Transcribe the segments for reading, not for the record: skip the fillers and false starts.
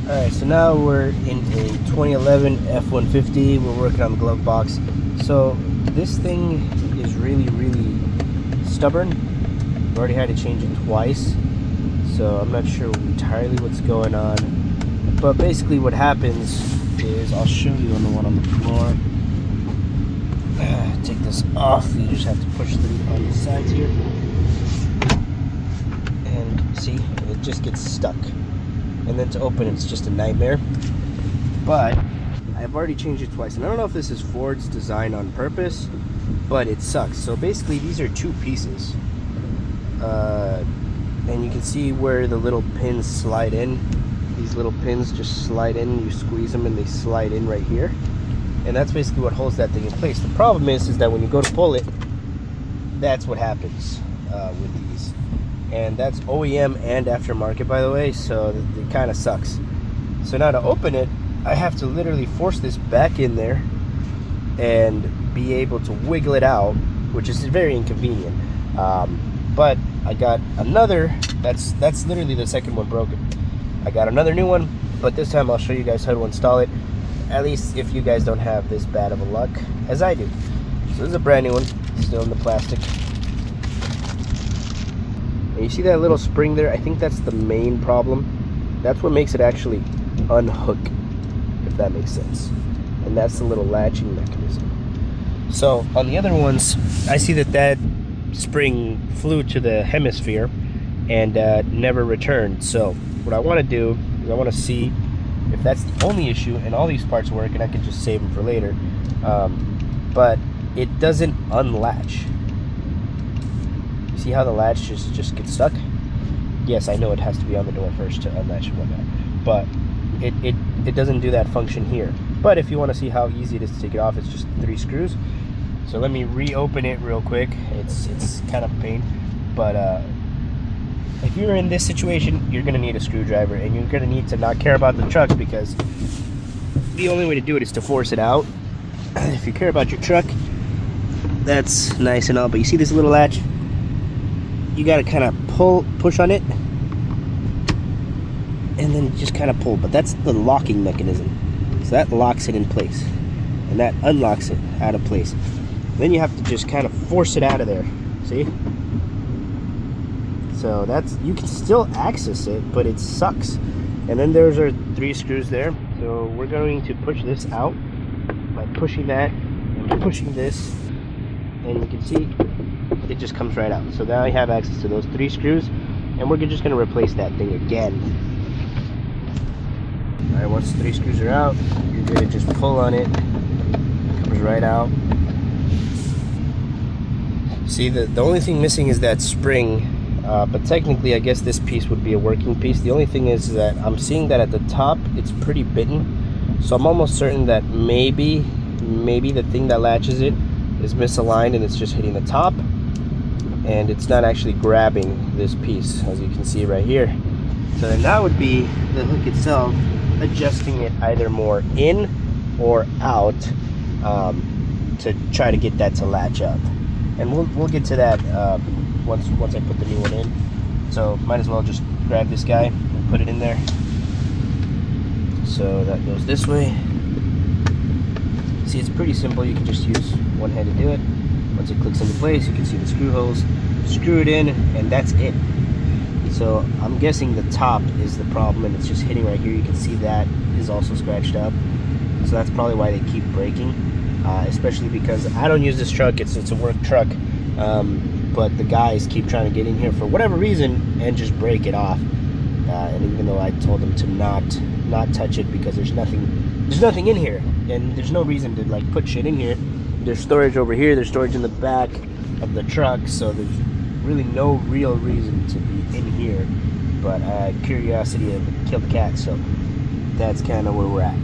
Alright, so now we're in a 2011 F150. We're working on the glove box. So this thing is really stubborn. I've already had to change it twice, so I'm not sure entirely what's going on. But basically what happens is, I'll show you on the one on the floor. Take this off. You just have to push through on the sides here. And see, it just gets stuck. And then to open it's just a nightmare. But I've already changed it twice, and I don't know if this is Ford's design on purpose, but it sucks. So basically these are two pieces, and you can see where the little pins slide in. These little pins just slide in, you squeeze them and they slide in right here, and that's basically what holds that thing in place. The problem is that when you go to pull it, that's what happens with these. And that's OEM and aftermarket, by the way, so it kind of sucks. So now to open it, I have to literally force this back in there and be able to wiggle it out, which is very inconvenient. But I got another, that's literally the second one broken. I got another new one, but this time I'll show you guys how to install it, at least if you guys don't have this bad of a luck as I do. So this is a brand new one, still in the plastic. And you see that little spring there? I think that's the main problem. That's what makes it actually unhook, if that makes sense. And that's the little latching mechanism. So on the other ones, I see that spring flew to the hemisphere and never returned. So what I want to do is I want to see if that's the only issue and all these parts work, and I can just save them for later. But it doesn't unlatch. See how the latch just gets stuck? Yes, I know it has to be on the door first to unlatch and whatnot, but it doesn't do that function here. But if you want to see how easy it is to take it off, it's just 3 screws. So let me reopen it real quick. It's kind of a pain, but if you're in this situation, you're gonna need a screwdriver, and you're gonna need to not care about the truck, because the only way to do it is to force it out. If you care about your truck, that's nice and all, but you see this little latch? You gotta kind of push on it, and then just kind of pull. But that's the locking mechanism, so that locks it in place, and that unlocks it out of place. Then you have to just kind of force it out of there. See? So you can still access it, but it sucks. And then there's our 3 screws there. So we're going to push this out by pushing that and pushing this, and you can see it just comes right out. So now I have access to those 3 screws, and we're just going to replace that thing again. Alright, once the 3 screws are out, you're going to just pull on it. It comes right out. See, the only thing missing is that spring, but technically I guess this piece would be a working piece. The only thing is that I'm seeing that at the top it's pretty bitten, so I'm almost certain that maybe the thing that latches it is misaligned and it's just hitting the top, and it's not actually grabbing this piece, as you can see right here. So then that would be the hook itself adjusting it either more in or out, to try to get that to latch up. And we'll get to that once I put the new one in. So might as well just grab this guy and put it in there. So that goes this way. See, it's pretty simple. You can just use one hand to do it. Once it clicks into place, you can see the screw holes. Screw it in, and that's it. So I'm guessing the top is the problem, and it's just hitting right here. You can see that is also scratched up. So that's probably why they keep breaking. Especially because I don't use this truck. It's a work truck. But the guys keep trying to get in here for whatever reason and just break it off. And even though I told them to not touch it, because there's nothing in here, and there's no reason to like put shit in here. There's storage over here, there's storage in the back of the truck, so there's really no real reason to be in here. But curiosity killed the cat, so that's kind of where we're at.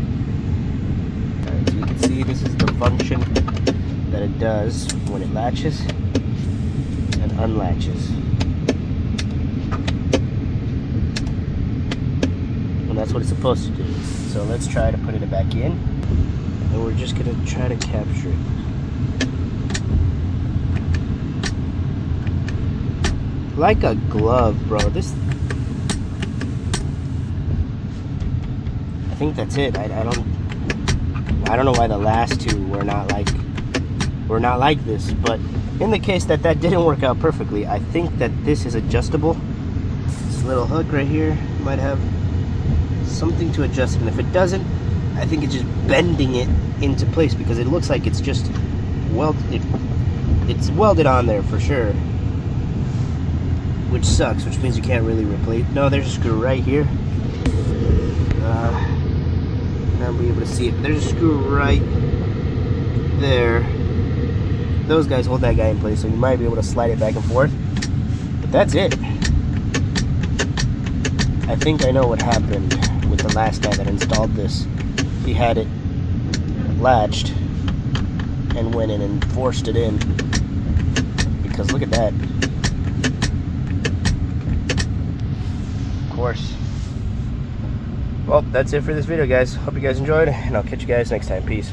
Alright, so you can see this is the function that it does when it latches and unlatches. And that's what it's supposed to do. So let's try to put it back in, and we're just going to try to capture it. Like a glove, bro. This I think that's it. I don't know why the last two were not like this, but in the case that didn't work out perfectly, I think that this is adjustable. This little hook right here might have something to adjust, and if it doesn't, I think it's just bending it into place, because it looks like it's just it's welded on there for sure, which sucks, which means you can't really replace. No, there's a screw right here. I'll be able to see it. There's a screw right there. Those guys hold that guy in place, so you might be able to slide it back and forth. But that's it. I think I know what happened with the last guy that installed this. He had it latched and went in and forced it in, because look at that. Of course. Well, that's it for this video, guys. Hope you guys enjoyed, and I'll catch you guys next time. Peace.